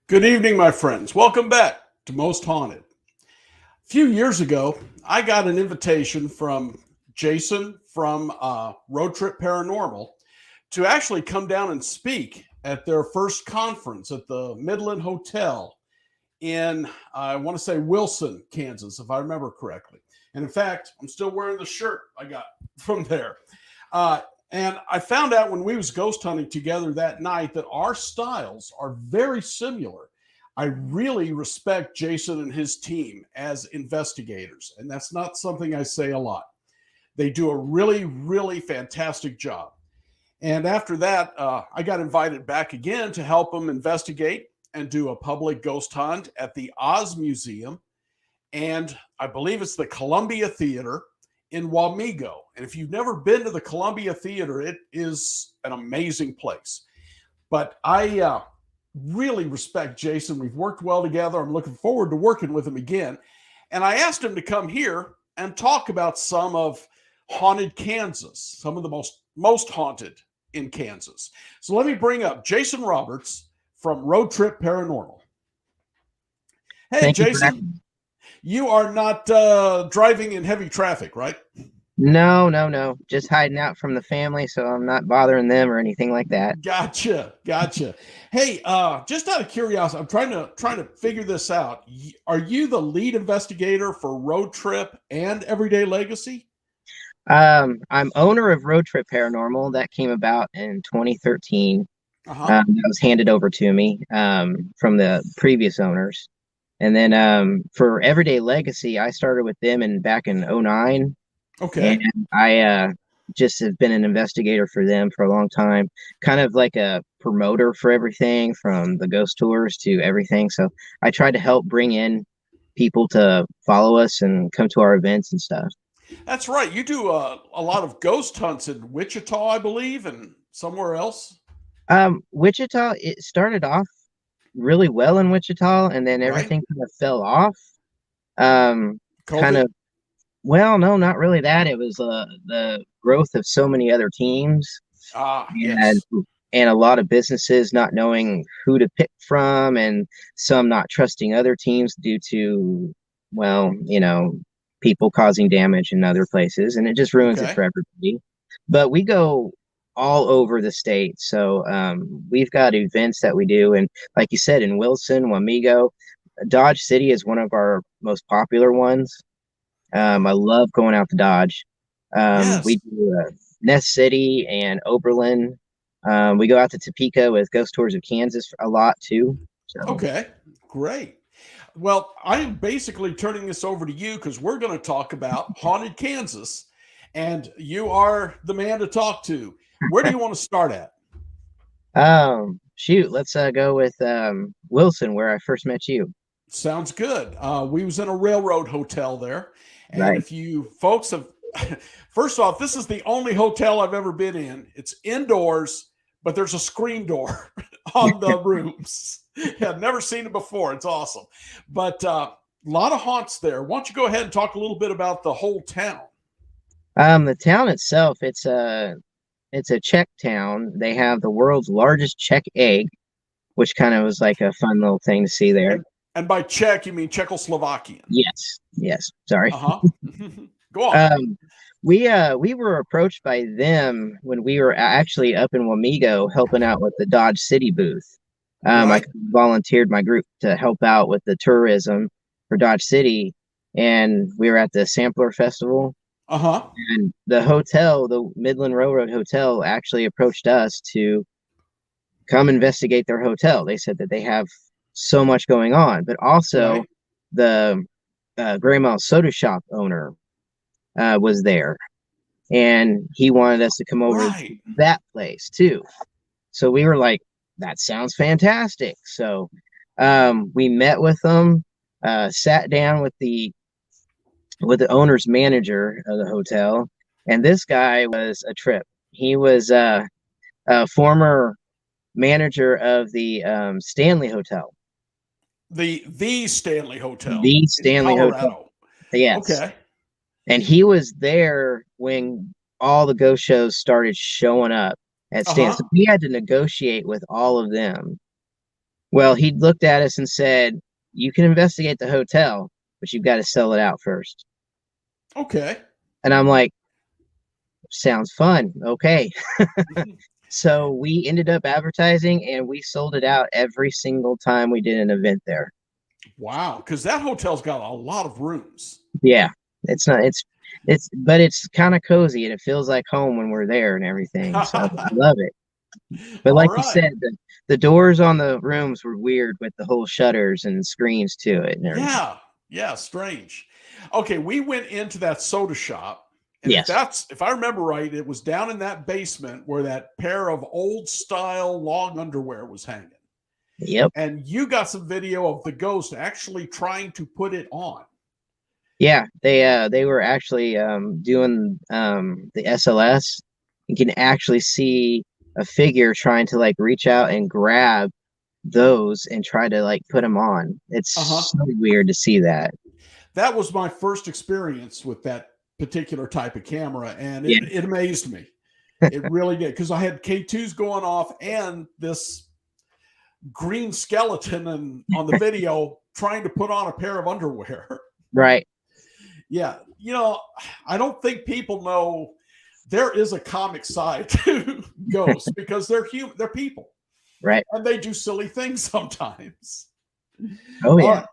Good evening, my friends. Welcome back to Most Haunted. A few years ago, I got an invitation from Jason from Roadtrip Paranormal to actually come down and speak at their first conference at the Midland Hotel in, I want to say, Wilson, Kansas, if I remember correctly. And in fact, I'm still wearing the shirt I got from there. And I found out when we was ghost hunting together that night that our styles are very similar. I really respect Jason and his team as investigators, and that's not something I say a lot. They do a really, really fantastic job. And after that, I got invited back again to help them investigate and do a public ghost hunt at the Oz Museum. And I believe it's the Columbian Theater in Wamego. And if you've never been to the Columbian Theater, it is an amazing place. But I really respect Jason. We've worked well together. I'm looking forward to working with him again. And I asked him to come here and talk about some of haunted Kansas, some of the most haunted in Kansas. So let me bring up Jason Roberts from Roadtrip Paranormal. Hey, Thank Jason. You are not driving in heavy traffic, right? No. Just hiding out from the family, so I'm not bothering them or anything like that. Gotcha. Hey, just out of curiosity, I'm trying to figure this out. Are you the lead investigator for Road Trip and Everyday Legacy? I'm owner of Roadtrip Paranormal. That came about in 2013. That was handed over to me from the previous owners. And then for Everyday Legacy, I started with them back in 2009. Okay. And I just have been an investigator for them for a long time, kind of like a promoter for everything from the ghost tours to everything. So I try to help bring in people to follow us and come to our events and stuff. That's right. You do a lot of ghost hunts in Wichita, I believe, and somewhere else. Wichita, it started off really well in Wichita, and then everything kind of fell off. Kind of, well, no, not really that. It was the growth of so many other teams, yes. and a lot of businesses not knowing who to pick from, and some not trusting other teams due to, well, people causing damage in other places, and it just ruins it for everybody. But we go all over the state. So we've got events that we do. And like you said, in Wilson, Wamego, Dodge City is one of our most popular ones. I love going out to Dodge. Yes. We do Ness City and Oberlin. We go out to Topeka with Ghost Tours of Kansas a lot too. So. Okay, great. Well, I'm basically turning this over to you because we're going to talk about haunted Kansas, and you are the man to talk to. Where do you want to start at? Shoot, let's go with Wilson, where I first met you. Sounds good. We was in a railroad hotel there. And if you folks have, first off, this is the only hotel I've ever been in. It's indoors, but there's a screen door on the rooms. Yeah, I've never seen it before. It's awesome. But a lot of haunts there. Why don't you go ahead and talk a little bit about the whole town? The town itself, it's a Czech town. They have the world's largest Czech egg, which kind of was like a fun little thing to see there. And by Czech, you mean Czechoslovakian? Yes. Sorry. Go on. We were approached by them when we were actually up in Wamego helping out with the Dodge City booth. I volunteered my group to help out with the tourism for Dodge City, and we were at the Sampler Festival. And the hotel, the Midland Railroad Hotel, actually approached us to come investigate their hotel. They said that they have so much going on, but also the Gray Mile Soda Shop owner was there, and he wanted us to come over to that place too. So we were like, that sounds fantastic. So we met with them, sat down with the owner's manager of the hotel, and this guy was a trip. He was a former manager of the Stanley Hotel. The Stanley Hotel. The Stanley Hotel. Yes. Okay. And he was there when all the ghost shows started showing up at Stan. So we had to negotiate with all of them Well, he looked at us and said, "You can investigate the hotel, but you've got to sell it out first." Okay. And I'm like, "Sounds fun. Okay." So we ended up advertising and we sold it out every single time we did an event there. Wow, because that hotel's got a lot of rooms. Yeah, it's not, but it's kind of cozy and it feels like home when we're there and everything. So I love it. But All like you right. said, the doors on the rooms were weird with the whole shutters and screens to it and everything. Yeah. Yeah. Strange. Okay. We went into that soda shop. And Yes. if I remember right, it was down in that basement where that pair of old style long underwear was hanging. Yep. And you got some video of the ghost actually trying to put it on. Yeah, they were actually doing the SLS. You can actually see a figure trying to like reach out and grab those and try to like put them on. It's so weird to see that. That was my first experience with that particular type of camera, and Yeah. it amazed me. It really did, because I had K2s going off and this green skeleton and on the video trying to put on a pair of underwear. Right. Yeah. I don't think people know there is a comic side to ghosts because they're human, they're people. Right. And they do silly things sometimes. Oh yeah.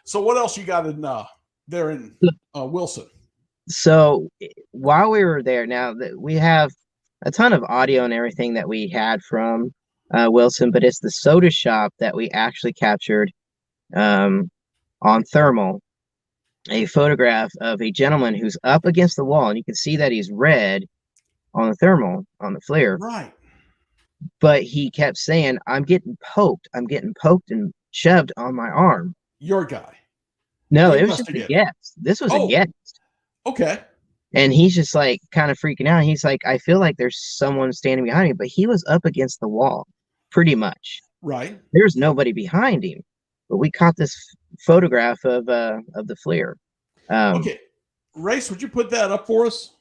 So what else you got in there in Wilson? So while we were there, now that we have a ton of audio and everything that we had from Wilson, but it's the soda shop that we actually captured on thermal, a photograph of a gentleman who's up against the wall, and you can see that he's red on the thermal on the flare. Right. But he kept saying, I'm getting poked and shoved on my arm." Your guy. No, it was just a guest. This was a guest. Okay. And he's just like kind of freaking out. He's like, "I feel like there's someone standing behind me," but he was up against the wall pretty much. Right. There's nobody behind him. But we caught this photograph of the flare. Okay. Race, would you put that up for us?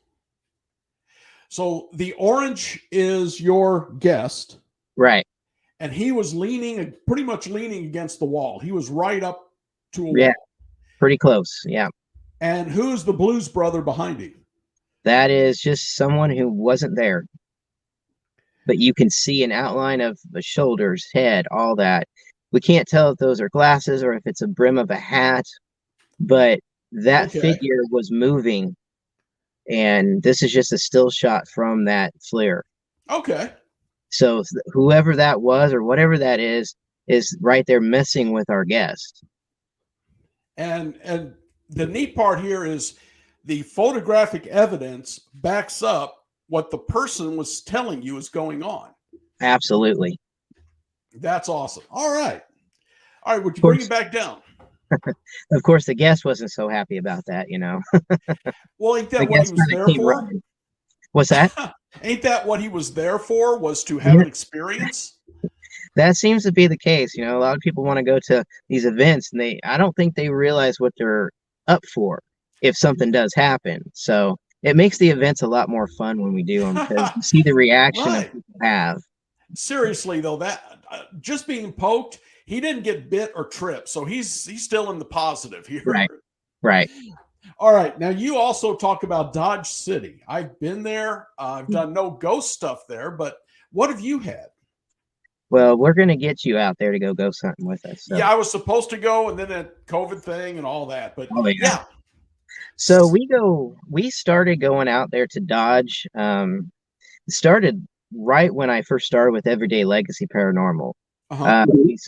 So the orange is your guest. Right. And he was pretty much leaning against the wall. He was right up to a Yeah, wall. pretty close. Yeah. And who's the blues brother behind him? That is just someone who wasn't there. But you can see an outline of the shoulders, head, all that. We can't tell if those are glasses or if it's a brim of a hat, but that figure was moving. And this is just a still shot from that flare. Okay. So whoever that was or whatever that is right there messing with our guest. And the neat part here is the photographic evidence backs up what the person was telling you is going on. Absolutely. That's awesome. All right. Would you bring it back down? Of course, the guest wasn't so happy about that, Well, ain't that what he was there for? Running. What's that? Ain't that what he was there for, was to have an experience? That seems to be the case. A lot of people want to go to these events and I don't think they realize what they're up for if something does happen. So it makes the events a lot more fun when we do them because you see the reaction that people have. Seriously, though, that just being poked, he didn't get bit or tripped. So he's still in the positive here. Right. All right. Now, you also talk about Dodge City. I've been there. I've done no ghost stuff there, but what have you had? Well, we're going to get you out there to go ghost hunting with us. So. Yeah, I was supposed to go, and then that COVID thing and all that. But yeah. So we started going out there to Dodge. Started right when I first started with Everyday Legacy Paranormal.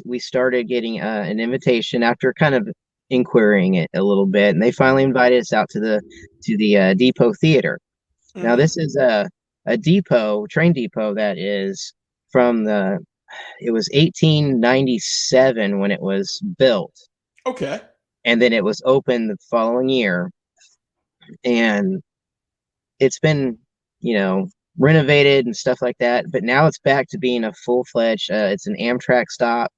We started getting an invitation after kind of inquiring it a little bit, and they finally invited us out to the Depot Theater. Mm-hmm. Now this is a train depot that is from it was 1897 when it was built. Okay. And then it was opened the following year, and it's been renovated and stuff like that, but now it's back to being a full-fledged it's an Amtrak stop.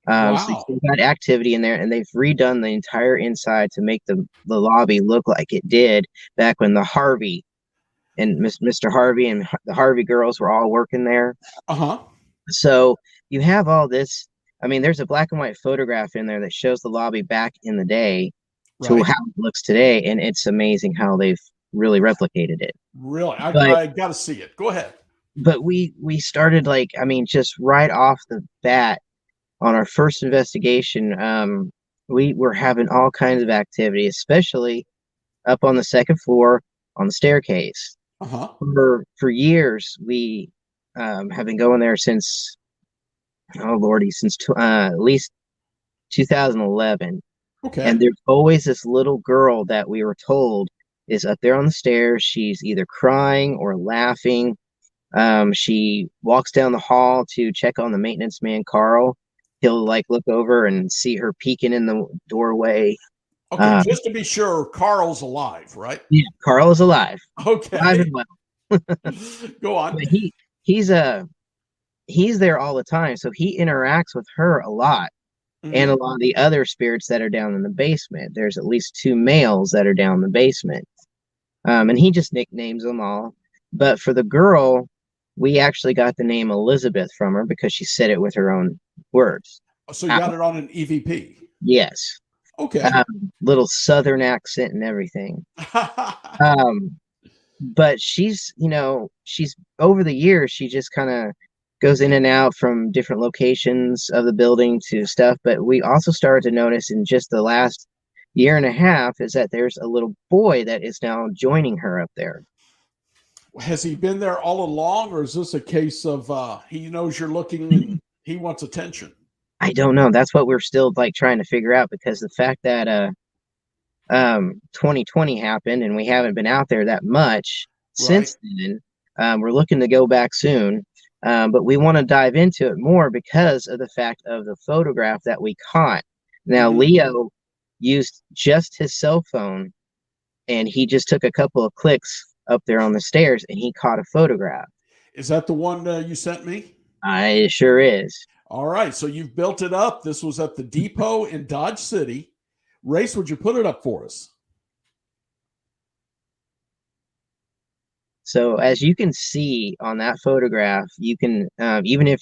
Wow. So you've got activity in there, and they've redone the entire inside to make the lobby look like it did back when the Harvey and Mr. Harvey and the Harvey girls were all working there. Uh-huh. So you have all this I mean, there's a black and white photograph in there that shows the lobby back in the day to Right. how it looks today, and it's amazing how they've really replicated it. Really? But I got to see it. Go ahead. we started like, I mean, just right off the bat on our first investigation, we were having all kinds of activity, especially up on the second floor on the staircase. Uh-huh. For years, we have been going there since, oh lordy, since at least 2011. Okay. And there's always this little girl that we were told is up there on the stairs. She's either crying or laughing. She walks down the hall to check on the maintenance man, Carl. He'll like look over and see her peeking in the doorway. Okay, just to be sure, Carl's alive, right? Yeah, Carl is alive. Okay. Alive and well. Go on. But he's there all the time, so he interacts with her a lot. And a lot of the other spirits that are down in the basement. There's at least 2 males that are down in the basement. And he just nicknames them all. But for the girl, we actually got the name Elizabeth from her because she said it with her own words. So you got it on an EVP? Yes. Okay. Little Southern accent and everything. But she's over the years, she just kind of goes in and out from different locations of the building to stuff. But we also started to notice in just the last year and a half is that there's a little boy that is now joining her up there. Has he been there all along, or is this a case of he knows you're looking and he wants attention? I don't know. That's what we're still like trying to figure out, because the fact that 2020 happened and we haven't been out there that much since then. We're looking to go back soon. But we want to dive into it more because of the fact of the photograph that we caught. Now, Leo used just his cell phone, and he just took a couple of clicks up there on the stairs, and he caught a photograph. Is that the one you sent me? It sure is. All right. So you've built it up. This was at the depot in Dodge City. Race, would you put it up for us? So as you can see on that photograph, you can even if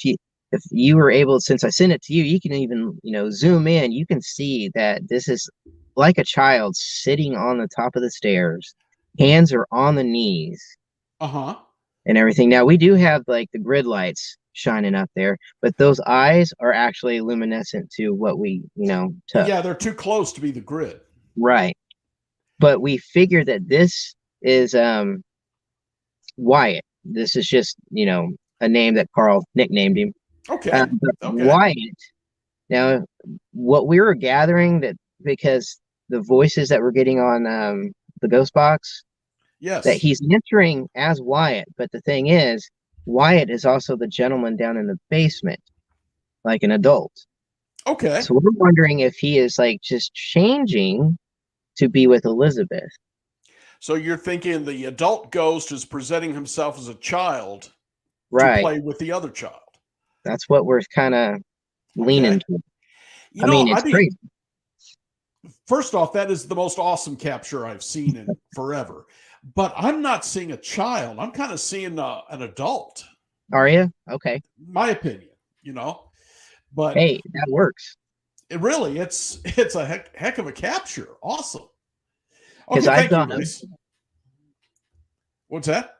you were able, since I sent it to you, you can even zoom in. You can see that this is like a child sitting on the top of the stairs. Hands are on the knees. And everything. Now we do have like the grid lights shining up there, but those eyes are actually luminescent to what we took. Yeah, they're too close to be the grid. Right. But we figured that this is Wyatt. This is just, a name that Carl nicknamed him. Okay. Wyatt. Now, what we were gathering, that because the voices that we're getting on the ghost box, yes, that he's entering as Wyatt. But the thing is, Wyatt is also the gentleman down in the basement, like an adult. Okay. So we're wondering if he is like just changing to be with Elizabeth. So you're thinking the adult ghost is presenting himself as a child, right, to play with the other child. That's what we're kind of leaning to. It's crazy. First off, that is the most awesome capture I've seen in forever. But I'm not seeing a child. I'm kind of seeing an adult. Are you? Okay. My opinion, But hey, that works. It really, it's a heck of a capture. Awesome. Because I've gone up. What's that?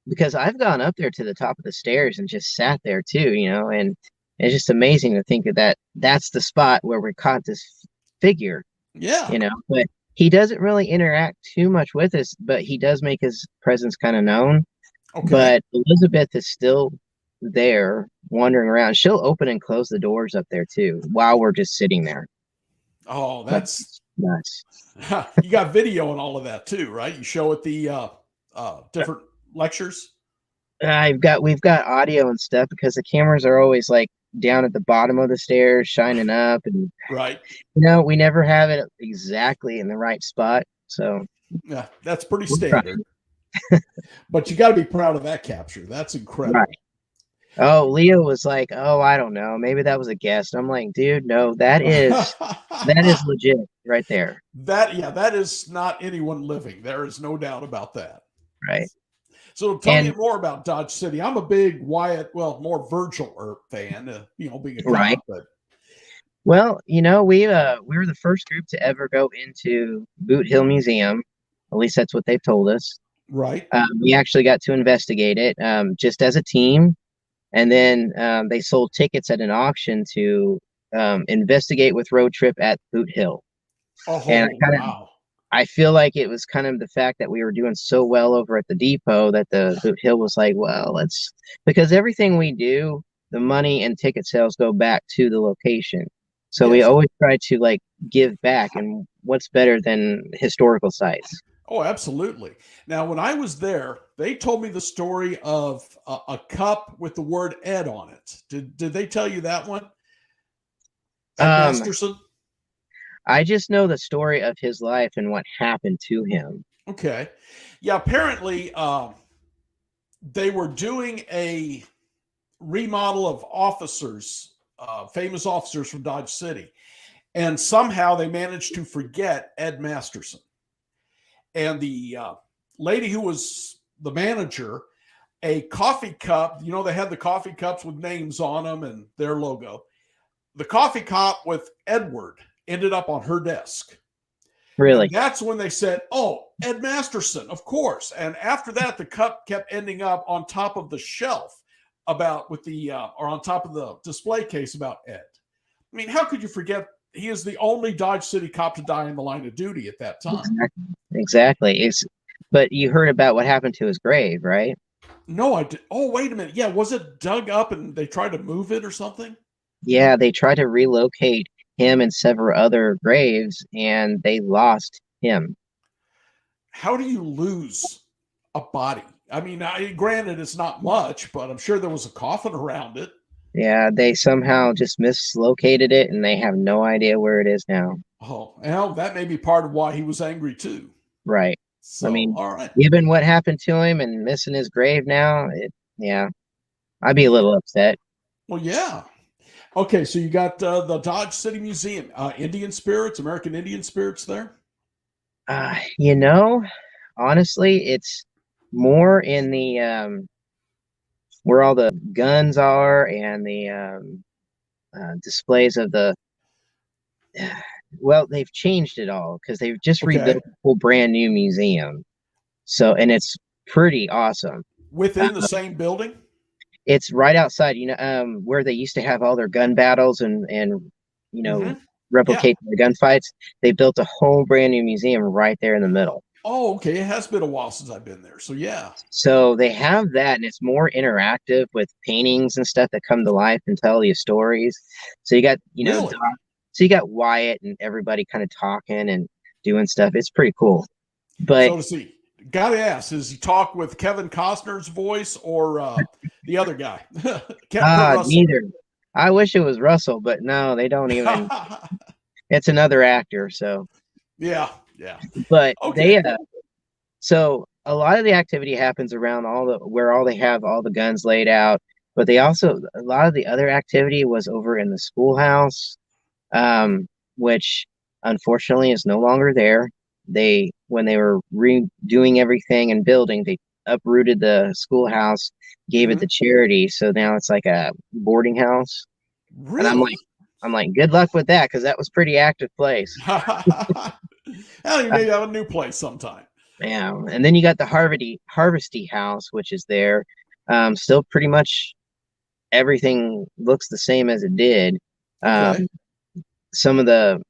Because I've gone up there to the top of the stairs and just sat there too, and it's just amazing to think that that's the spot where we caught this figure. Yeah. But he doesn't really interact too much with us, but he does make his presence kind of known. Okay. But Elizabeth is still there wandering around. She'll open and close the doors up there too while we're just sitting there. Oh, that's nice. You got video and all of that too, right? You show it the different lectures. We've got audio and stuff because the cameras are always like down at the bottom of the stairs shining up, and right. We never have it exactly in the right spot. So yeah, that's pretty standard. But you got to be proud of that capture. That's incredible. Right. Oh, Leo was like, "Oh, I don't know. Maybe that was a guest." I'm like, "Dude, no, that is legit right there." That is not anyone living. There is no doubt about that. Right. So tell me more about Dodge City. I'm a big Wyatt, more Virgil Earp fan, being a guy, right. But Well, we were the first group to ever go into Boot Hill Museum. At least that's what they've told us. Right. We actually got to investigate it just as a team, and then they sold tickets at an auction to investigate with Road Trip at Boot Hill. And Oh, wow. I feel like it was kind of the fact that we were doing so well over at the depot that the Boot Hill was like, well, let's, because everything we do, the money and ticket sales go back to the location. So we Yes. always try to like give back, and what's better than historical sites? Oh, absolutely. Now, when I was there, they told me the story of a cup with the word Ed on it. Did they tell you that one? Ed Um, Masterson? I just know the story of his life and what happened to him. Okay. Yeah, apparently they were doing a remodel of officers, famous officers from Dodge City. And somehow they managed to forget Ed Masterson. And the lady who was the manager, a coffee cup, they had the coffee cups with names on them and their logo. The coffee cup with Edward ended up on her desk. Really? And that's when they said, oh, Ed Masterson, of course. And after that, the cup kept ending up on top of the shelf or on top of the display case about Ed. I mean, how could you forget? He is the only Dodge City cop to die in the line of duty at that time. Exactly. But you heard about what happened to his grave, right? No, I did. Oh, wait a minute. Yeah, was it dug up and they tried to move it or something? Yeah, they tried to relocate him and several other graves, and they lost him. How do you lose a body? I mean, granted, it's not much, but I'm sure there was a coffin around it. Yeah, they somehow just mislocated it, and they have no idea where it is now. Oh, well, that may be part of why he was angry too. Right. I So, mean, all right. given what happened to him and missing his grave now, yeah, I'd be a little upset. Well, yeah. Okay, so you got the Dodge City Museum, Indian spirits, American Indian spirits there. Uh, you know, honestly, it's more in the where all the guns are and the displays of the. Well, they've changed it all because they've just rebuilt Okay, a whole brand new museum. So, and it's pretty awesome. within the same building. It's right outside, where they used to have all their gun battles and you know Mm-hmm. Yeah. replicate the gunfights. They built a whole brand new museum right there in the middle. Oh, okay. It has been a while since I've been there. So yeah. So they have that, and it's more interactive with paintings and stuff that come to life and tell you stories. So you got, Really? so you got Wyatt and everybody kind of talking and doing stuff. It's pretty cool. But So to see, gotta ask, does he talk with Kevin Costner's voice or the other guy? Kurt Russell. neither. I wish it was Russell, but no, they don't even. It's another actor. So, Yeah, yeah. but Okay. so a lot of the activity happens around where all they have all the guns laid out. But they also, a lot of the other activity was over in the schoolhouse, which unfortunately is no longer there. When they were redoing everything and building, they uprooted the schoolhouse, gave it Mm-hmm. to charity. So now it's like a boarding house. And Really? I'm like, good luck with that, because that was pretty active place. Hell, you may have a new place sometime. Yeah. And then you got the Harvesty house, which is there. Still pretty much everything looks the same as it did. Okay. Some of the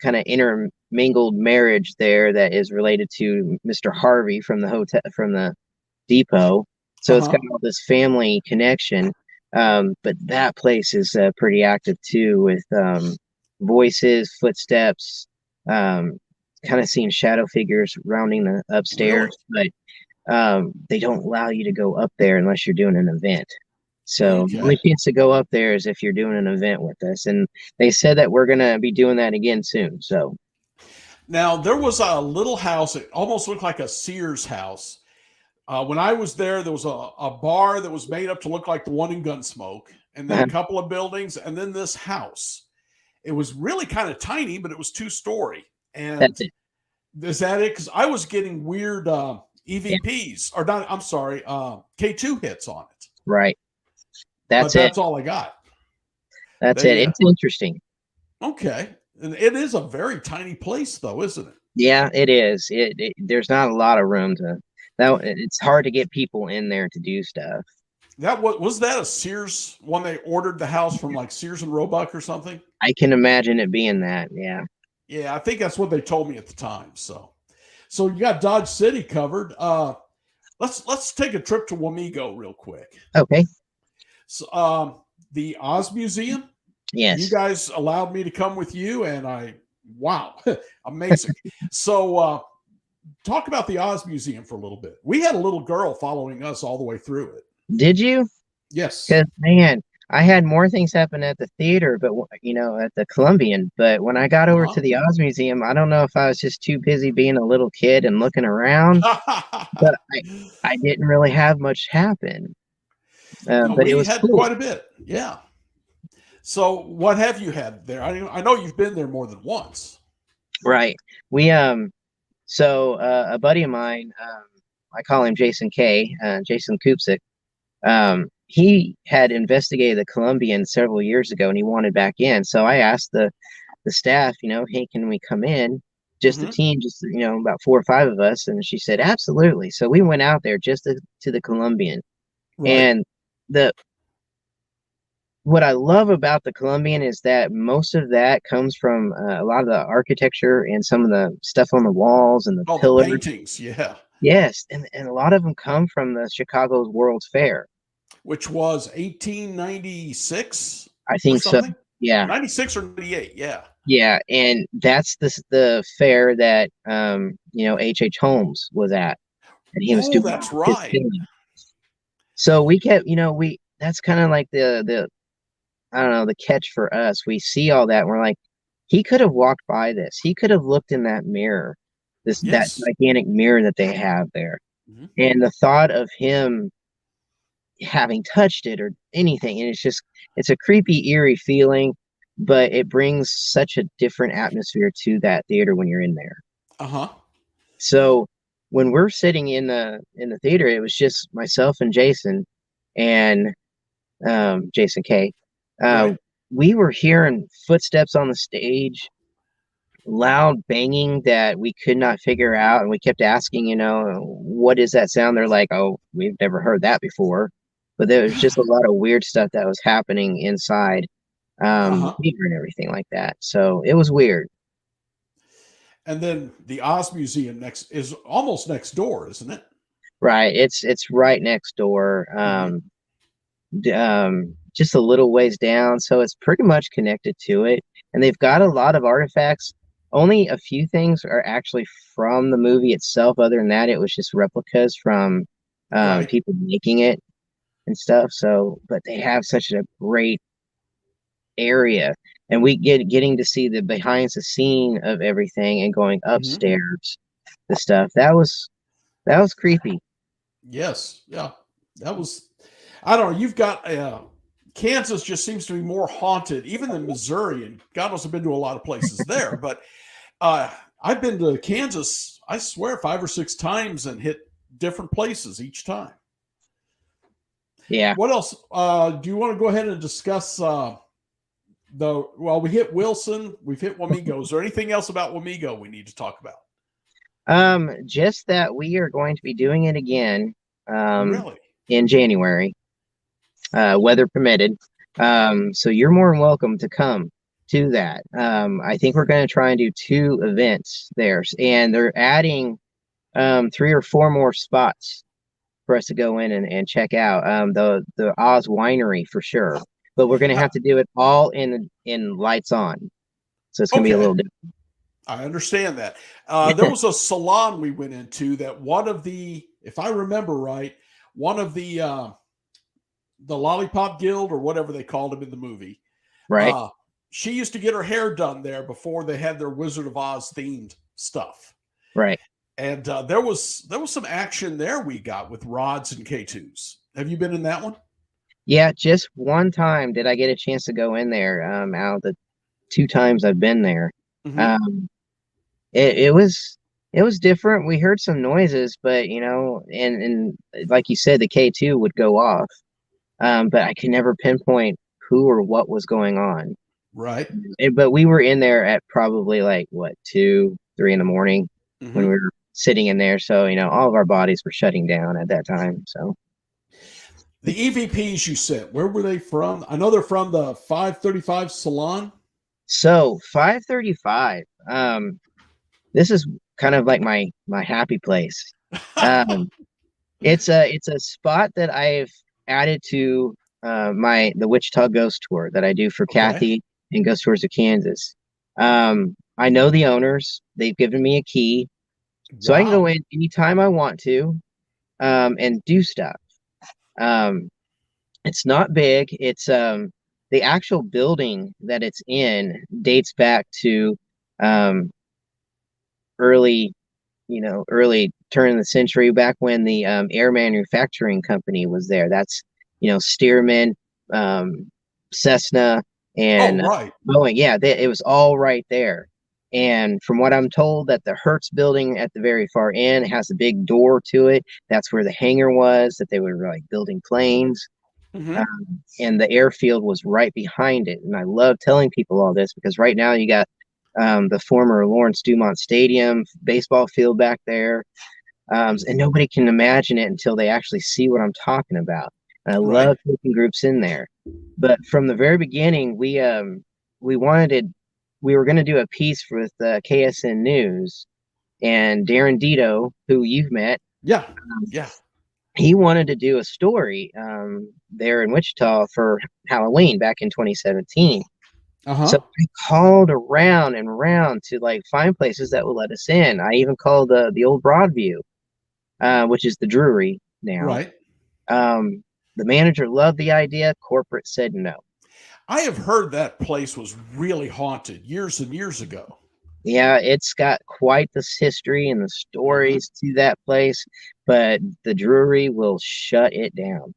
kind of intermingled marriage there that is related to Mr. Harvey from the hotel, from the depot. So it's got Uh-huh. all this family connection. But that place is pretty active too, with voices, footsteps, kind of seeing shadow figures rounding the Really? upstairs. But they don't allow you to go up there unless you're doing an event. So the Okay. only chance to go up there is if you're doing an event with us. And they said that we're gonna be doing that again soon. So Now, there was a little house. It almost looked like a Sears house. When I was there was a bar that was made up to look like the one in Gunsmoke, and then a couple of buildings, and then this house. It was really kind of tiny, but it was 2-story. And that's it. is that it? Because I was getting weird Yeah, EVPs, or not, I'm sorry, K2 hits on it. right. But That's it. that's all I got. That's it. It's interesting. Okay. And it is a very tiny place, though, isn't it? Yeah, it is. There's not a lot of room to that. It's hard to get people in there to do stuff. That was that a Sears when they ordered the house from like Sears and Roebuck or something? I can imagine it being that. Yeah. Yeah, I think that's what they told me at the time. So you got Dodge City covered. Let's take a trip to Wamego real quick. Okay. So, the Oz Museum. Yes. You guys allowed me to come with you, and wow, amazing. So, talk about the Oz Museum for a little bit. We had a little girl following us all the way through it. Did you? Yes. Because man, I had more things happen at the theater, but at the Columbian. But when I got over to the Oz Museum, I don't know if I was just too busy being a little kid and looking around, but I didn't really have much happen. But it was had cool. Quite a bit. Yeah. So what have you had there? I know you've been there more than once. Right. We so a buddy of mine, I call him Jason K, Jason Kupsik. He had investigated the Columbian several years ago and he wanted back in. So I asked the staff, hey, can we come in? Just the team, just about 4 or 5 of us. And she said, absolutely. So we went out there just to the Columbian. Right. And what I love about the Columbian is that most of that comes from a lot of the architecture and some of the stuff on the walls and the pillars. The paintings, yeah. Yes, and a lot of them come from the Chicago's World's Fair. Which was 1896? I think so, yeah. 96 or 98, yeah. Yeah, and that's the fair that, H.H. Holmes was at. And he was doing that's right. So we kept, that's kind of like the I don't know, the catch for us. We see all that and we're like, he could have walked by this. He could have looked in that mirror, that gigantic mirror that they have there. Mm-hmm. And the thought of him having touched it or anything, and it's a creepy, eerie feeling, but it brings such a different atmosphere to that theater when you're in there. Uh-huh. So when we're sitting in the theater, it was just myself and Jason and Jason K. Right. We were hearing footsteps on the stage, loud banging that we could not figure out. And we kept asking, what is that sound? They're like, oh, we've never heard that before. But there was just a lot of weird stuff that was happening inside the theater and everything like that. So it was weird. And then the Oz Museum is almost next door, isn't it? Right. It's right next door. Just a little ways down, so it's pretty much connected to it. And they've got a lot of artifacts. Only a few things are actually from the movie itself. Other than that, it was just replicas from people making it and stuff. So, but they have such a great area, and we getting to see the behind the scene of everything and going upstairs, the stuff that was creepy. Yes, yeah, that was. I don't know. You've got Kansas just seems to be more haunted, even than Missouri, and God knows I've been to a lot of places there. But I've been to Kansas, I swear, 5 or 6 times and hit different places each time. Yeah. What else? Do you want to go ahead and discuss we hit Wilson, we've hit Wamego. Is there anything else about Wamego we need to talk about? Just that we are going to be doing it again. Really? In January. Weather permitted. So you're more than welcome to come to that. I think we're going to try and do 2 events there, and they're adding 3 or 4 more spots for us to go in and check out. The Oz Winery for sure, but we're going to have to do it all in lights on, so it's going to be a little different. I understand that. There was a salon we went into that one of the, if I remember right, one of the Lollipop Guild or whatever they called him in the movie. Right. She used to get her hair done there before they had their Wizard of Oz themed stuff. Right. And there was some action there we got with rods and K2s. Have you been in that one? Yeah, just one time did I get a chance to go in there. Out of the 2 times I've been there. Mm-hmm. It was different. We heard some noises, but and like you said, the K2 would go off. But I could never pinpoint who or what was going on. Right. But we were in there at probably like what 2, 3 in the morning when Mm-hmm. we were sitting in there. So all of our bodies were shutting down at that time. So The EVPs you sent, where were they from? I know they're from the 535 Salon. so 535. This is kind of like my happy place. Um, it's a spot that I've added to the Wichita Ghost Tour that I do for Okay. Kathy and Ghost Tours of Kansas. I know the owners. They've given me a key, so I can go Wow. in anytime I want to and do stuff. Um, it's not big. It's the actual building that it's in dates back to um, early early turn of the century, back when the air manufacturing company was there. That's Stearman, um, Cessna, Oh, and right. Boeing. Yeah, it was all right there. And from what I'm told, that the Hertz building at the very far end has a big door to it. That's where the hangar was, that they were like building planes. Mm-hmm. And the airfield was right behind it. And I love telling people all this because right now you got the former Lawrence Dumont Stadium baseball field back there. And nobody can imagine it until they actually see what I'm talking about. And I Right. love taking groups in there. But from the very beginning, we were going to do a piece with KSN News, and Darren Dito, who you've met, Yeah. Yeah. he wanted to do a story there in Wichita for Halloween back in 2017. So Uh-huh. I called around and around to like find places that would let us in. I even called the old Broadview, which is the Drury now. Right. The manager loved the idea. Corporate said no. I have heard that place was really haunted years and years ago. Yeah, it's got quite this history and the Mm-hmm. stories to that place, but the Drury will shut it down.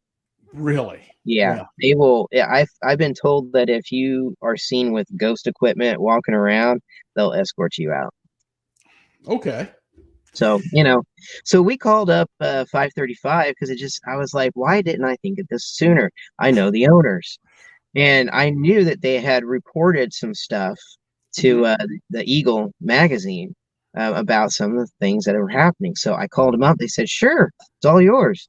Really? Yeah, Yeah. they will. Yeah, I've been told that if you are seen with ghost equipment walking around, they'll escort you out. Okay. So, so we called up 535 because I was like, why didn't I think of this sooner? I know the owners, and I knew that they had reported some stuff Mm-hmm. to the Eagle magazine about some of the things that were happening. So I called them up. They said, sure, it's all yours.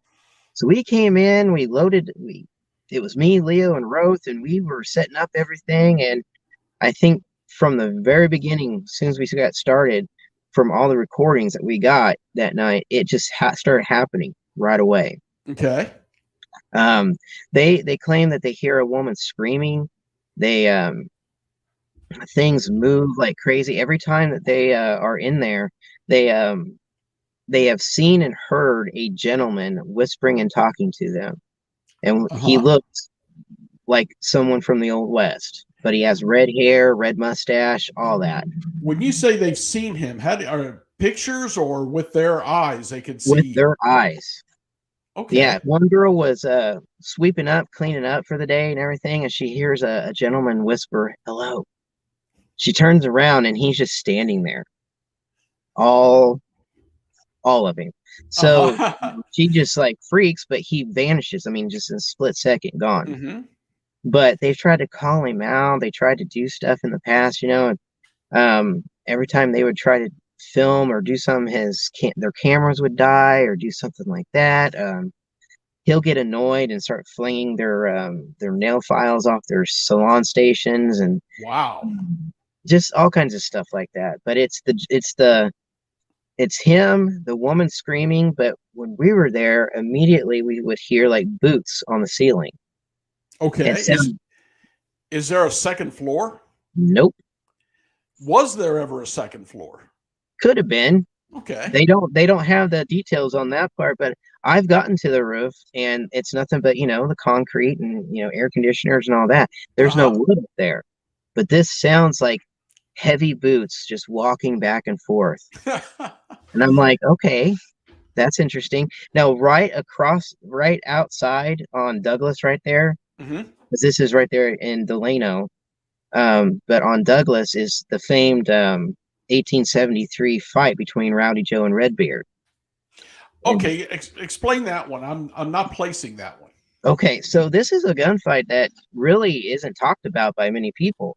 So we came in, it was me, Leo, and Roth, and we were setting up everything. And I think from the very beginning, as soon as we got started, from all the recordings that we got that night, it just started happening right away. Okay. Um, they claim that they hear a woman screaming. They Things move like crazy every time that they are in there. They they have seen and heard a gentleman whispering and talking to them, and he Uh-huh. looks like someone from the old west, but he has red hair, red mustache, all that. When you say they've seen him, are pictures or with their eyes they could With see? their eyes. Yeah, Okay. one girl was sweeping up, cleaning up for the day and everything, and she hears a gentleman whisper, "Hello." She turns around and he's just standing there, all all of him. So Uh-huh. she just like freaks, but he vanishes. I mean, just in a split second, gone. Mm-hmm. But they've tried to call him out. They tried to do stuff in the past, and every time they would try to film or do something, their cameras would die or do something like that. He'll get annoyed and start flinging their nail files off their salon stations and Wow. just all kinds of stuff like that. But it's him, the woman screaming. But when we were there, immediately we would hear like boots on the ceiling. It Okay. sounded Is there a second floor? nope, Was there ever a second floor? could have been. Okay. They don't have the details on that part, but I've gotten to the roof and it's nothing but the concrete and air conditioners and all that. There's no Uh-huh. wood up there. But this sounds like heavy boots just walking back and forth. And I'm like, okay, that's interesting. Now, right outside on Douglas, right there, Mm-hmm. because this is right there in Delano. But on Douglas is the famed 1873 fight between Rowdy Joe and Redbeard. And Okay, explain that one. I'm not placing that one. okay, so this is a gunfight that really isn't talked about by many people.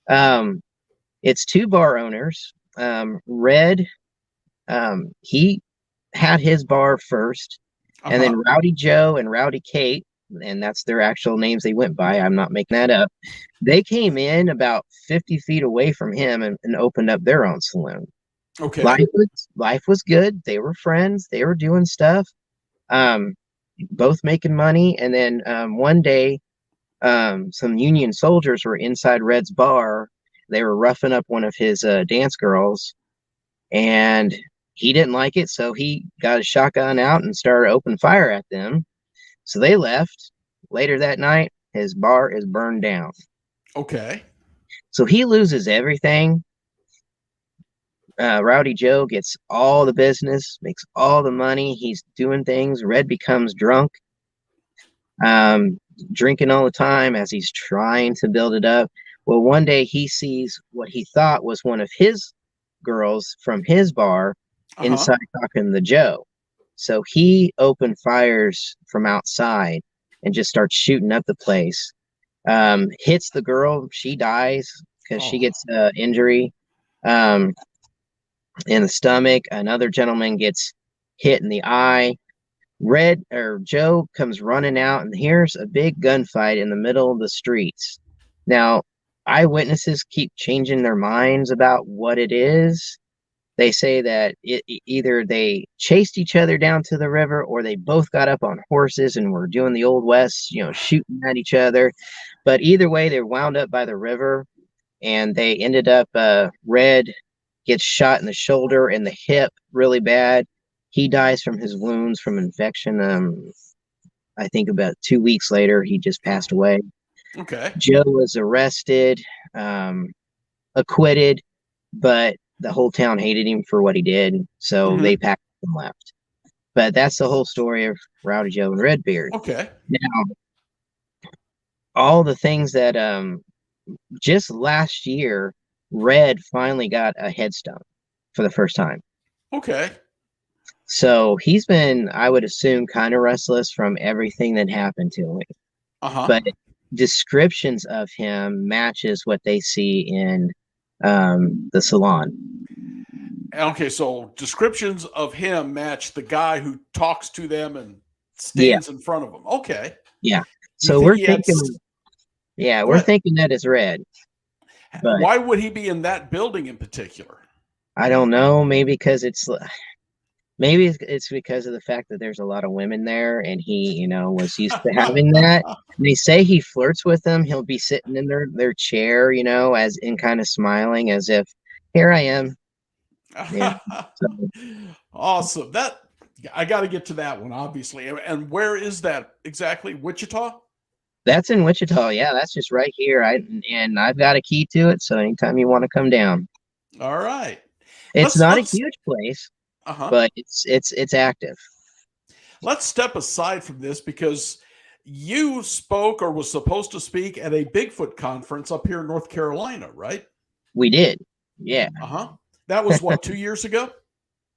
It's two bar owners. Red, he had his bar first, and then Rowdy Joe and Rowdy Kate, and that's their actual names they went by. I'm not making that up. They came in about 50 feet away from him and opened up their own saloon. Okay. Life was good. They were friends. They were doing stuff. Both making money. And then one day, some Union soldiers were inside Red's bar. They were roughing up one of his dance girls, and he didn't like it, so he got his shotgun out and started opening fire at them. So they left. Later that night, his bar is burned down. Okay. So he loses everything. Rowdy Joe gets all the business, makes all the money. He's doing things. Red becomes drunk, drinking all the time as he's trying to build it up. Well, one day he sees what he thought was one of his girls from his bar inside talking to Joe. So he opened fires from outside and just starts shooting up the place. Hits the girl. She dies because she gets injury in the stomach. Another gentleman gets hit in the eye. Joe comes running out, and here's a big gunfight in the middle of the streets. Now, eyewitnesses keep changing their minds about what it is. They say that either they chased each other down to the river, or they both got up on horses and were doing the Old West, shooting at each other. But either way, they wound up by the river, and they ended up, Red gets shot in the shoulder and the hip really bad. He dies from his wounds from infection. I think about 2 weeks later, he just passed away. Okay. Joe was arrested, acquitted, but the whole town hated him for what he did, so they packed and left. But that's the whole story of Rowdy Joe and Redbeard. Okay. Now, all the things that just last year, Red finally got a headstone for the first time. Okay. So he's been, I would assume, kind of restless from everything that happened to him. But descriptions of him matches what they see in the salon. Okay, so descriptions of him match the guy who talks to them and stands in front of them. Okay. Yeah. So we're thinking, we're thinking that it's Red. But why would he be in that building in particular? I don't know. Maybe because it's because of the fact that there's a lot of women there, and he, was used to having that. And they say he flirts with them. He'll be sitting in their chair, as in kind of smiling as if, here I am. Yeah. So. Awesome. That I got to get to that one, obviously. And where is that exactly? Wichita? That's in Wichita. Yeah, that's just right here. I've got a key to it, so anytime you want to come down. All right. It's not a huge place, but it's active. Let's step aside from this because you spoke or was supposed to speak at a Bigfoot conference up here in North Carolina, right? We did. Yeah. That was what, 2 years ago?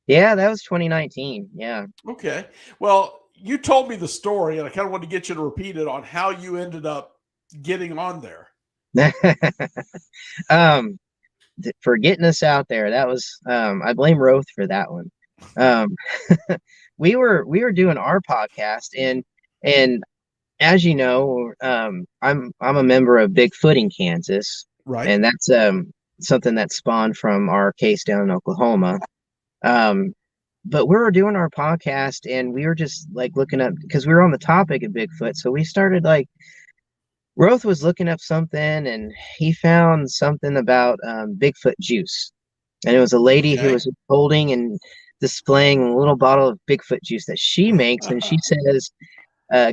Yeah, that was 2019. Yeah. Okay. Well, you told me the story, and I kind of wanted to get you to repeat it on how you ended up getting on there. For getting us out there, that was I blame Roth for that one. We were doing our podcast, and as you know, I'm a member of Bigfooting Kansas, right? And that's something that spawned from our case down in Oklahoma. But we were doing our podcast, and we were just looking up because we were on the topic of Bigfoot, so we started Roth was looking up something, and he found something about Bigfoot juice. And it was a lady who was holding and displaying a little bottle of Bigfoot juice that she makes. And she says,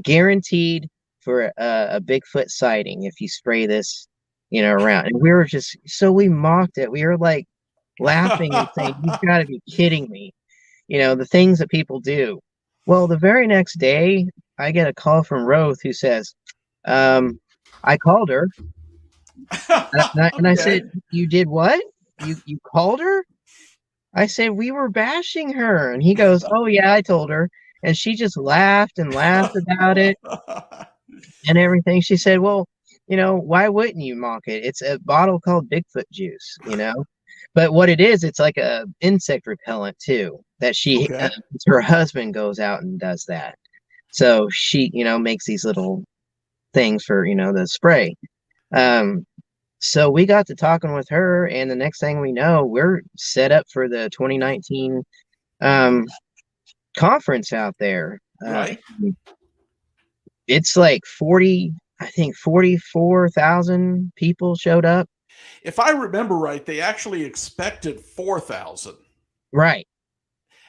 guaranteed for a Bigfoot sighting if you spray this, around. And we were we mocked it. We were laughing and saying, you've got to be kidding me. The things that people do. Well, the very next day, I get a call from Roth who says, I called her, and I said, "You did what? You called her?" I said, "We were bashing her," and he goes, "Oh yeah, I told her," and she just laughed and laughed about it and everything. She said, "Well, why wouldn't you mock it? It's a bottle called Bigfoot juice, But what it is, it's like a insect repellent too. That Okay. her husband goes out and does that. So she, makes these little things for, the spray. So we got to talking with her, and the next thing we know, we're set up for the 2019 conference out there. Right. It's like 44,000 people showed up. If I remember right, they actually expected 4,000. Right.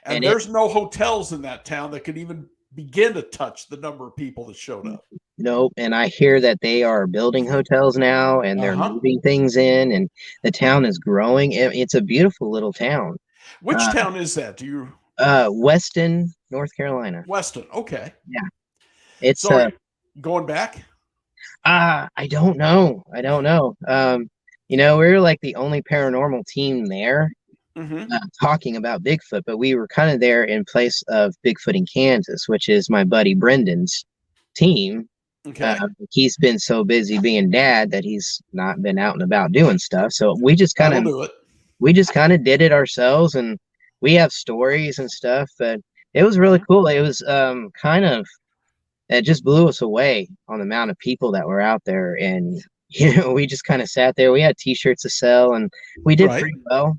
And there's no hotels in that town that could even begin to touch the number of people that showed up. Nope. And I hear that they are building hotels now, and they're moving things in, and the town is growing. It's a beautiful little town. Which town is that? Do you? Weston, North Carolina. Weston. Okay. Yeah. It's so going back. I don't know. We're like the only paranormal team there. Talking about Bigfoot, but we were kind of there in place of Bigfooting Kansas, which is my buddy Brendan's team. Okay. He's been so busy being dad that he's not been out and about doing stuff. So we just kind of did it ourselves, and we have stories and stuff. But it was really cool. It was it just blew us away on the amount of people that were out there, and we just kind of sat there. We had T-shirts to sell, and we did pretty well.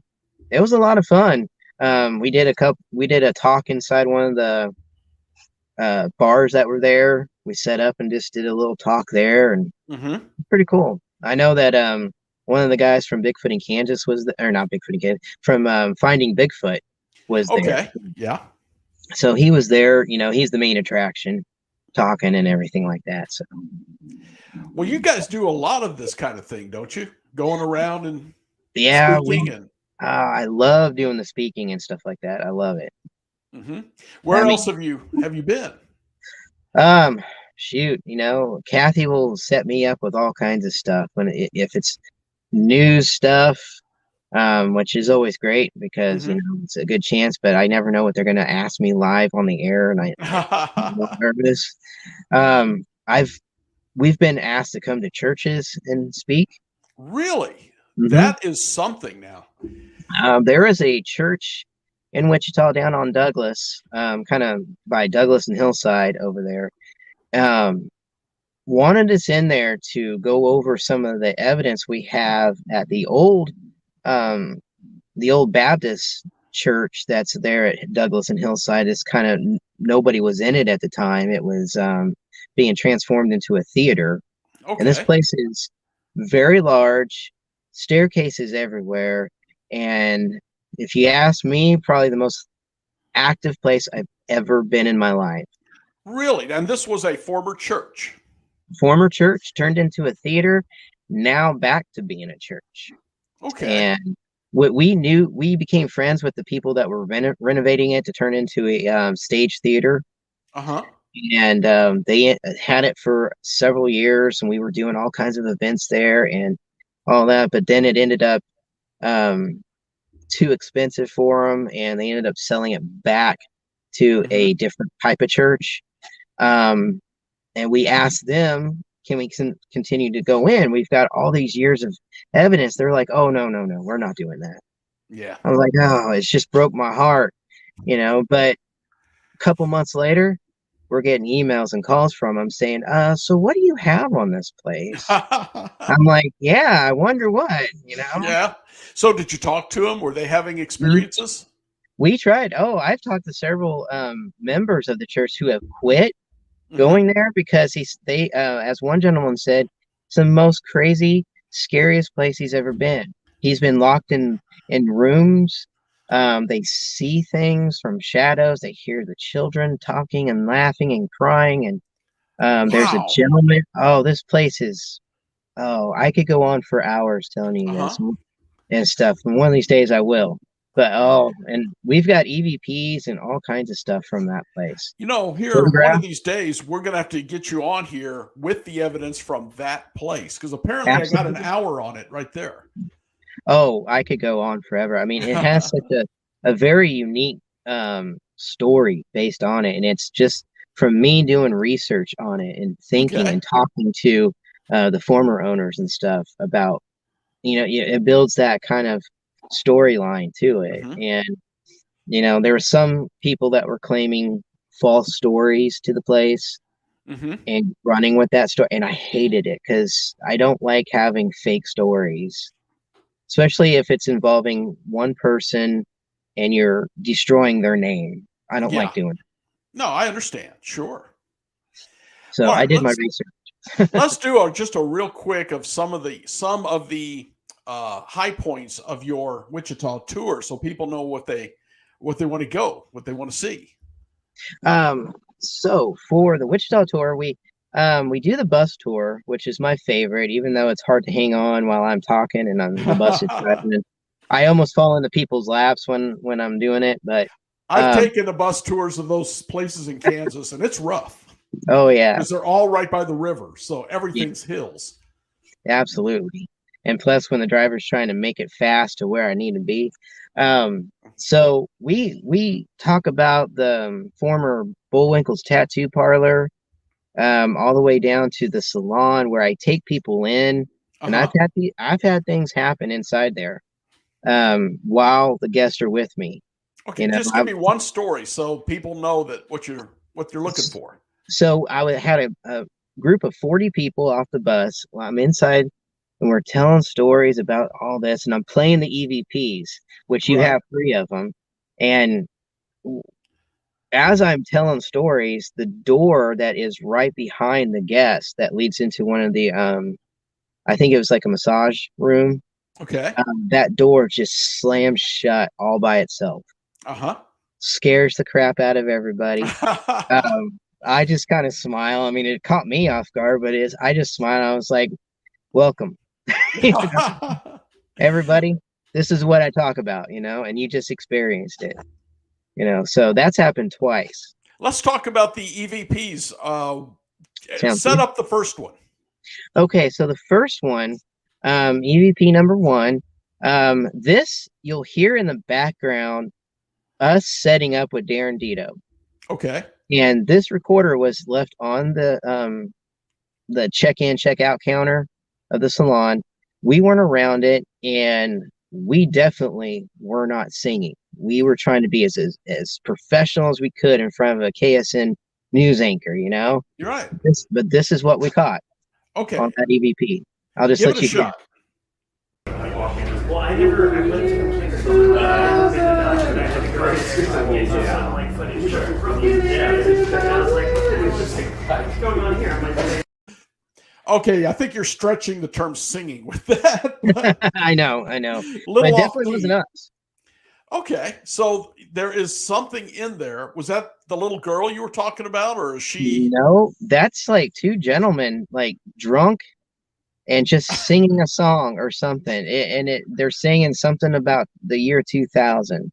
It was a lot of fun. We did a talk inside one of the bars that were there. We set up and just did a little talk there, and pretty cool. I know that one of the guys from Bigfooting Kansas was or not Bigfooting Kansas, from Finding Bigfoot was there. Okay. Yeah. So he was there. He's the main attraction, talking and everything like that. So. Well, you guys do a lot of this kind of thing, don't you? Going around and I love doing the speaking and stuff like that. I love it. Where else have you been? Shoot, Kathy will set me up with all kinds of stuff if it's news stuff, which is always great because it's a good chance, but I never know what they're going to ask me live on the air, and I'm nervous. We've been asked to come to churches and speak. Really? That is something now. There is a church in Wichita down on Douglas, kind of by Douglas and Hillside over there. Wanted us in there to go over some of the evidence we have at the old Baptist church that's there at Douglas and Hillside. It's kind of nobody was in it at the time. It was being transformed into a theater. Okay. And this place is very large, staircases everywhere, and if you ask me, probably the most active place I've ever been in my life. Really? And this was a former church? Former church turned into a theater, now back to being a church. Okay. And what we became friends with the people that were renovating it to turn into a stage theater. And they had it for several years, and we were doing all kinds of events there and all that. But then it ended up too expensive for them, and they ended up selling it back to a different type of church. And we asked them, can we continue to go in? We've got all these years of evidence. They're like, oh, no, we're not doing that. Yeah. I was like, oh, it's just broke my heart, but a couple months later, we're getting emails and calls from them saying, so what do you have on this place? I'm like, yeah, I wonder what, Yeah. So did you talk to them? Were they having experiences? We tried. Oh, I've talked to several members of the church who have quit going there because they as one gentleman said, it's the most crazy, scariest place he's ever been. He's been locked in rooms. They see things from shadows. They hear the children talking and laughing and crying. And there's a gentleman. Oh, this place is, I could go on for hours telling you this and stuff. And one of these days I will. But, and we've got EVPs and all kinds of stuff from that place. Here, one of these days, we're going to have to get you on here with the evidence from that place. Because apparently I got an hour on it right there. Oh, I could go on forever. I mean, it has such a very unique story based on it. And it's just from me doing research on it and thinking and talking to the former owners and stuff about, it builds that kind of storyline to it. Mm-hmm. And there were some people that were claiming false stories to the place Mm-hmm. and running with that story, and I hated it because I don't like having fake stories, especially if it's involving one person and you're destroying their name. I don't Yeah. like doing it. No, I understand. Sure. So All I right, did my research. let's do just a real quick of some of the high points of your Wichita tour, so people know what they want to go, what they want to see. So for the Wichita tour, we do the bus tour, which is my favorite, even though it's hard to hang on while I'm talking and the bus is driving. And I almost fall into people's laps when I'm doing it, but I've taken the bus tours of those places in Kansas, and it's rough. Oh yeah, because they're all right by the river, so everything's hills. Absolutely. And plus, when the driver's trying to make it fast to where I need to be. So we talk about the former Bullwinkle's tattoo parlor, all the way down to the salon where I take people in, and I've had things happen inside there, while the guests are with me. Okay, just give me one story so people know that what you're looking for. So I had a group of 40 people off the bus. Well, I'm inside and we're telling stories about all this, and I'm playing the EVPs, which you have 3 of them. And as I'm telling stories, the door that is right behind the guest that leads into one of the, I think it was like a massage room. Okay. That door just slams shut all by itself. Scares the crap out of everybody. I just kind of smile. I mean, it caught me off guard, but I just smiled. I was like, welcome. Everybody, this is what I talk about, and you just experienced it, so that's happened twice. Let's talk about the EVPs. Set up the first one. Okay, so the first one, EVP number 1, this you'll hear in the background us setting up with Darren Dito. Okay. And this recorder was left on the check-in, check-out counter of the salon. We weren't around it, and we definitely were not singing. We were trying to be as professional as we could in front of a KSN news anchor, You're right. But this is what we caught. Okay. On that EVP. I'll just let you hear. Well, I went to the what's going on here? Okay, I think you're stretching the term singing with that. I know. But it definitely wasn't us. Okay, so there is something in there. Was that the little girl you were talking about, or is she? No, that's like 2 gentlemen, like drunk and just singing a song or something. They're singing something about the year 2000.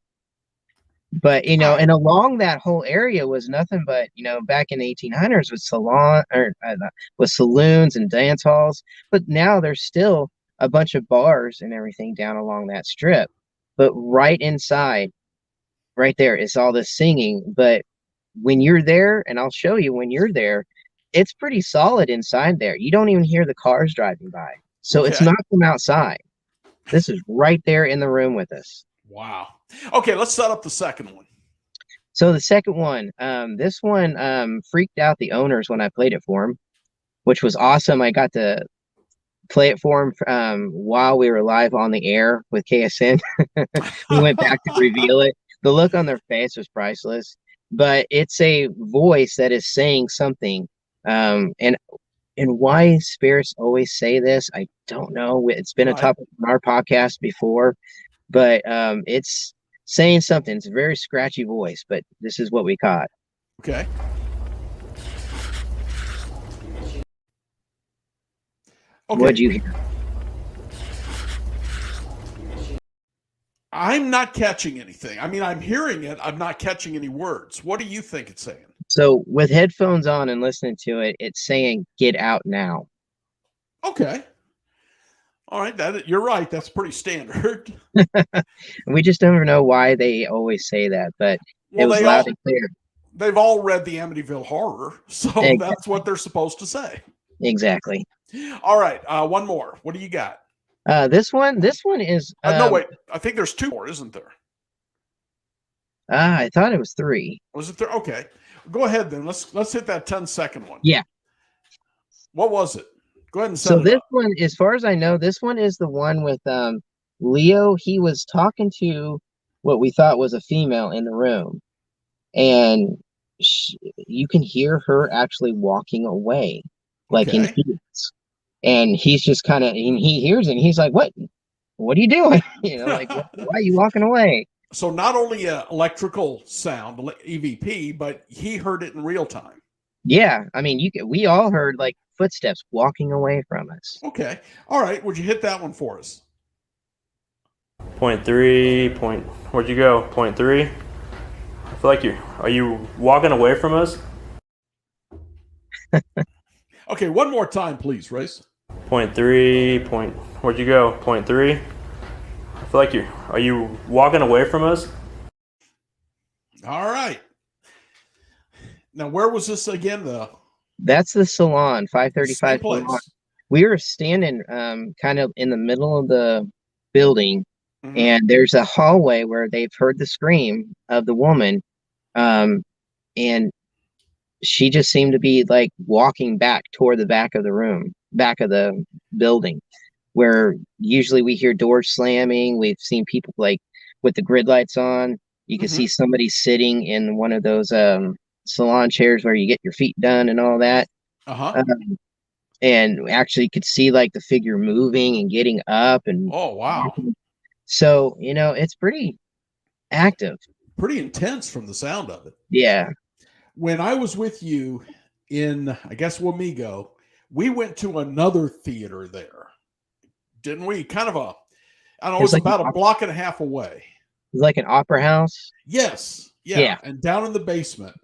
But, and along that whole area was nothing but, back in the 1800s with saloons and dance halls. But now there's still a bunch of bars and everything down along that strip. But right inside, right there is all this singing. But when you're there, and I'll show you when you're there, it's pretty solid inside there. You don't even hear the cars driving by. So It's not from outside. This is right there in the room with us. Wow. Okay, let's set up the second one. So the second one, this one freaked out the owners when I played it for them, which was awesome. I got to play it for them while we were live on the air with KSN. We went back to reveal it. The look on their face was priceless. But it's a voice that is saying something. And why spirits always say this, I don't know. It's been a topic on our podcast before, but it's saying something. It's a very scratchy voice, but this is what we caught. Okay. What'd you hear? I'm not catching anything. I mean, I'm hearing it. I'm not catching any words. What do you think it's saying? So with headphones on and listening to it, it's saying, "Get out now." Okay. All right. You're right. That's pretty standard. We just never know why they always say that, but it was loud and clear. They've all read the Amityville Horror, so that's what they're supposed to say. Exactly. All right. One more. What do you got? This one is No, wait. I think there's two more, isn't there? I thought it was 3. Was it there? Okay. Go ahead then. Let's hit that 10-second one. Yeah. What was it? Go ahead and set So it this up. one, as far as I know, this one is the one with Leo. He was talking to what we thought was a female in the room, and you can hear her actually walking away, like in Okay. heats. And he's just kind of, he hears it, and he's like, what are you doing? Like, why are you walking away? So not only electrical sound, EVP, but he heard it in real time. Yeah, I mean, we all heard like footsteps walking away from us. Okay. All right. Would you hit that one for us? Point 3. Where'd you go? Point 3. I feel like are you walking away from us? Okay. One more time, please, Race. Point 3. Where'd you go? Point 3. I feel like are you walking away from us? All right. Now, where was this again? That's the salon, Same 535 place. salon. We were standing kind of in the middle of the building, Mhm. and there's a hallway where they've heard the scream of the woman, and she just seemed to be like walking back toward the back of the room, back of the building, where usually we hear doors slamming. We've seen people like with the grid lights on. You can see somebody sitting in one of those salon chairs where you get your feet done and all that. And actually could see like the figure moving and getting up. And oh, wow. So, it's pretty active. Pretty intense from the sound of it. Yeah. When I was with you in, I guess, Wamego, we went to another theater there. Didn't we? Kind of I don't know, it was like about a block and a half away. It was like an opera house? Yes. Yeah. And down in the basement.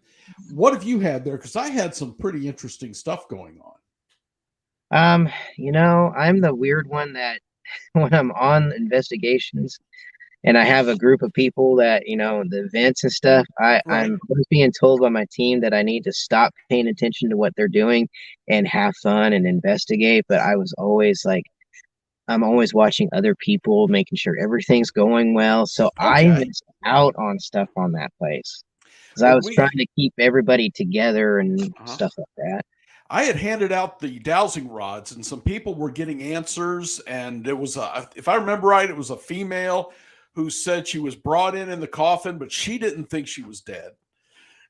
What have you had there? Because I had some pretty interesting stuff going on. I'm the weird one that when I'm on investigations and I have a group of people that, the events and stuff, I'm always being told by my team that I need to stop paying attention to what they're doing and have fun and investigate. But I was always like, I'm always watching other people, making sure everything's going well. So I missed out on stuff on that place because I was trying to keep everybody together and stuff like that. I had handed out the dowsing rods, and some people were getting answers. And it was, if I remember right, it was a female who said she was brought in the coffin, but she didn't think she was dead.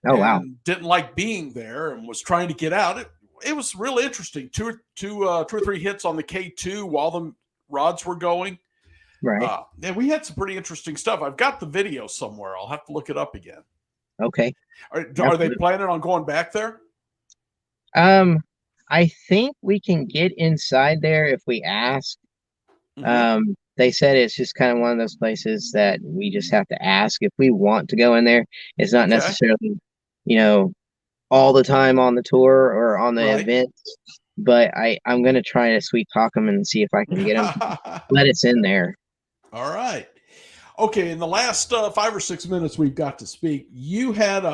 Oh, wow. Didn't like being there and was trying to get out. It was really interesting. Two or three hits on the K2 while the rods were going. Right. And we had some pretty interesting stuff. I've got the video somewhere. I'll have to look it up again. Okay. Are they planning on going back there? I think we can get inside there if we ask. They said it's just kind of one of those places that we just have to ask if we want to go in there. It's not necessarily, all the time on the tour or on the event, but I'm going to try to sweet talk them and see if I can get them to let us in there. All right. Okay. In the last 5 or 6 minutes we've got to speak, you had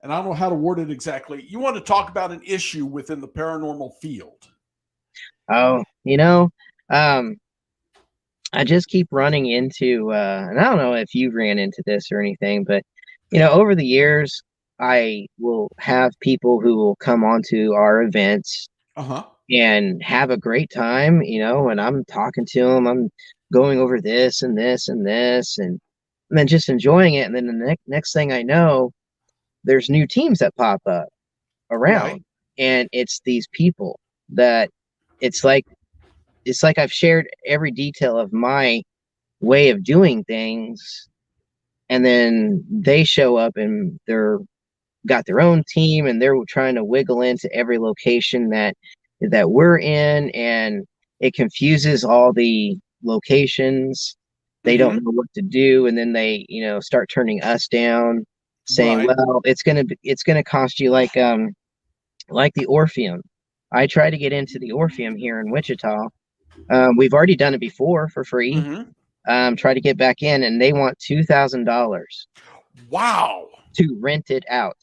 and I don't know how to word it exactly. You want to talk about an issue within the paranormal field. Oh, I just keep running into, and I don't know if you ran into this or anything, but, over the years, I will have people who will come onto our events and have a great time, and I'm talking to them. I'm going over this and this and this, and then just enjoying it. And then the next thing I know, there's new teams that pop up around, and it's these people that it's like I've shared every detail of my way of doing things, and then they show up and they're got their own team and they're trying to wiggle into every location that we're in, and it confuses all the locations. They don't know what to do, and then they start turning us down, saying, well, it's gonna cost you like the Orpheum. I tried to get into the Orpheum here in Wichita. We've already done it before for free. Try to get back in, and they want $2,000. Wow. To rent it out.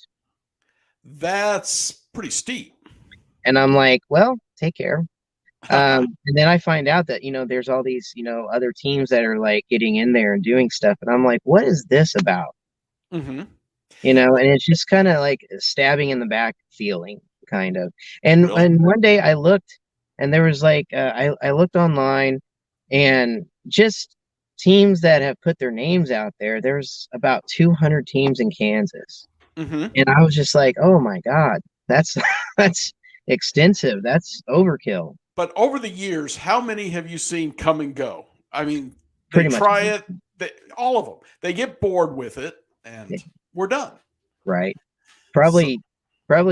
That's pretty steep. And I'm like, well, take care. And then I find out that, there's all these, other teams that are like getting in there and doing stuff. And I'm like, what is this about? Mm-hmm. And it's just kind of like stabbing in the back feeling, kind of. And Really? and one day I looked, and there was like I looked online, and just teams that have put their names out there. There's about 200 teams in Kansas, Mm-hmm. and I was just like, oh my God, that's that's extensive. That's overkill. But over the years, how many have you seen come and go? I mean, they Pretty much. try it, all of them. They get bored with it, and we're done. Right. Probably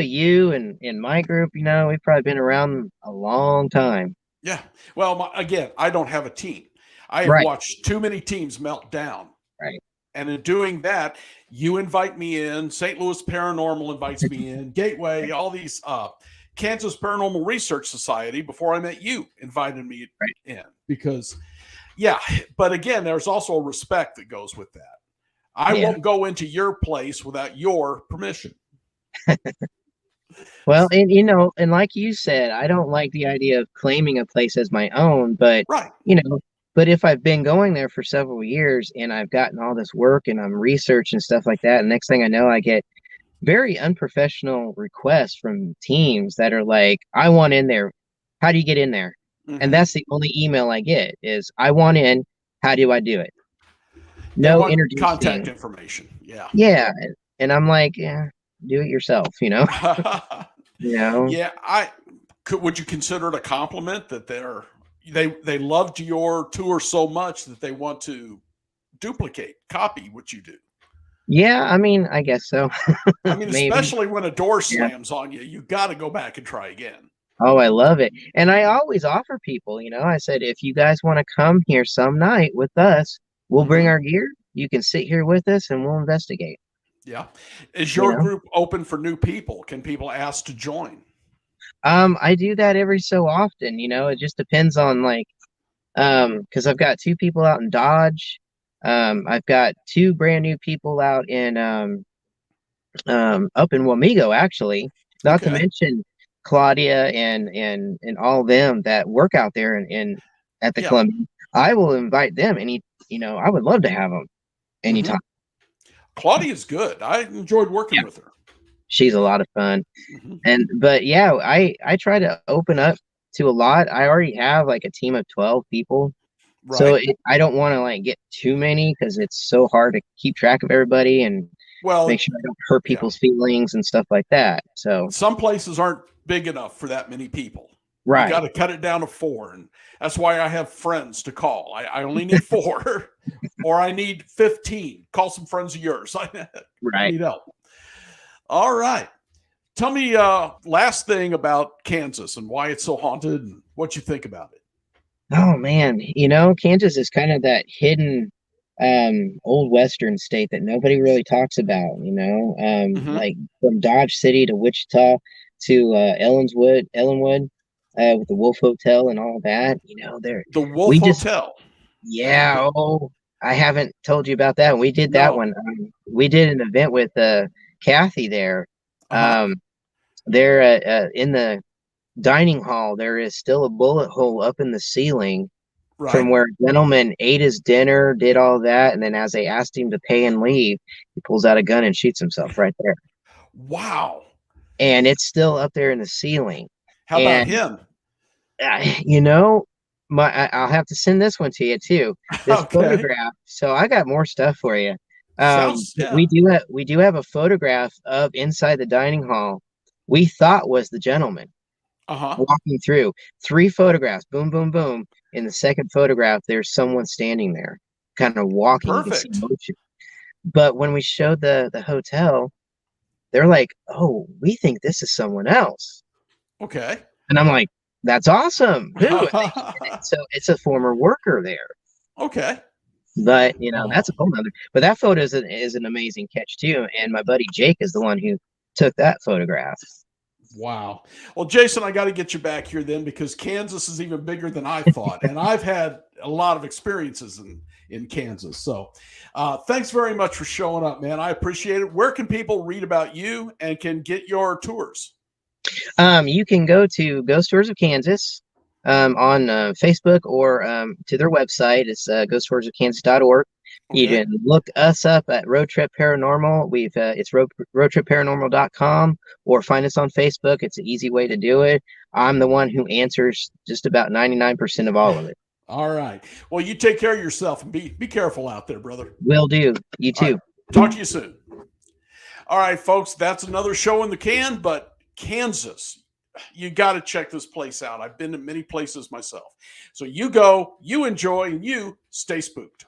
you and in my group, we've probably been around a long time. Yeah. Well, again, I don't have a team. I have watched too many teams melt down. Right. And in doing that, you invite me in. St. Louis Paranormal invites me in. Gateway, all these Kansas Paranormal Research Society, before I met you, invited me in. Because, but again, there's also a respect that goes with that. I won't go into your place without your permission. Well, and like you said, I don't like the idea of claiming a place as my own, but but if I've been going there for several years and I've gotten all this work and I'm researching stuff like that, and next thing I know, I get very unprofessional requests from teams that are like, I want in there. How do you get in there? Mm-hmm. And that's the only email I get is, I want in. How do I do it? No contact information. Yeah. Yeah. And I'm like, do it yourself, Yeah. Would you consider it a compliment that they loved your tour so much that they want to copy what you do? Yeah, I mean, I guess so. I mean, especially when a door slams on you, you got to go back and try again. Oh, I love it. And I always offer people, I said, if you guys want to come here some night with us, we'll bring our gear. You can sit here with us and we'll investigate. Yeah. Is your group open for new people? Can people ask to join? I do that every so often, it just depends on because I've got 2 people out in Dodge. I've got 2 brand new people out in up in Wamego, actually, not to mention Claudia and all them that work out there and at the Columbian. I will invite them I would love to have them anytime. Claudia's good. I enjoyed working with her. She's a lot of fun. But I try to open up to a lot. I already have like a team of 12 people. Right. So I don't want to get too many because it's so hard to keep track of everybody and make sure I don't hurt people's feelings and stuff like that. So some places aren't big enough for that many people. Right. You got to cut it down to 4. And that's why I have friends to call. I only need 4 or I need 15. Call some friends of yours. I need help. All right. Tell me last thing about Kansas and why it's so haunted and what you think about it. Oh, man. Kansas is kind of that hidden old Western state that nobody really talks about, like from Dodge City to Wichita to Ellenwood. With the Wolf Hotel and all that, the Wolf Hotel. Yeah. Oh, I haven't told you about that. We did that one. We did an event with Kathy there. There in the dining hall, there is still a bullet hole up in the ceiling from where a gentleman ate his dinner, did all that, and then as they asked him to pay and leave, he pulls out a gun and shoots himself right there. Wow. And it's still up there in the ceiling. How about him? I'll have to send this one to you too. This photograph. So I got more stuff for you. We do have a photograph of inside the dining hall. We thought was the gentleman walking through. 3 photographs. Boom, boom, boom. In the second photograph, there's someone standing there, kind of walking. Perfect. You can see motion. But when we showed the hotel, they're like, "Oh, we think this is someone else." Okay. And I'm like, that's awesome. Who? So it's a former worker there. Okay. But, that's a whole nother. But that photo is an amazing catch, too. And my buddy Jake is the one who took that photograph. Wow. Well, Jason, I got to get you back here then because Kansas is even bigger than I thought. And I've had a lot of experiences in Kansas. So thanks very much for showing up, man. I appreciate it. Where can people read about you and can get your tours? You can go to Ghost Tours of Kansas. on Facebook or to their website. It's ghoststoriesofkansas.org. You Okay. can look us up at Roadtrip Paranormal. It's roadtripparanormal.com, or find us on Facebook. It's an easy way to do it. I'm the one who answers just about 99% of all of it. All right. Well, you take care of yourself and be careful out there, brother. Will do. You All too. right. Talk to you soon. All right, folks, that's another show in the can, but Kansas, you got to check this place out. I've been to many places myself. So you go, you enjoy, and you stay spooked.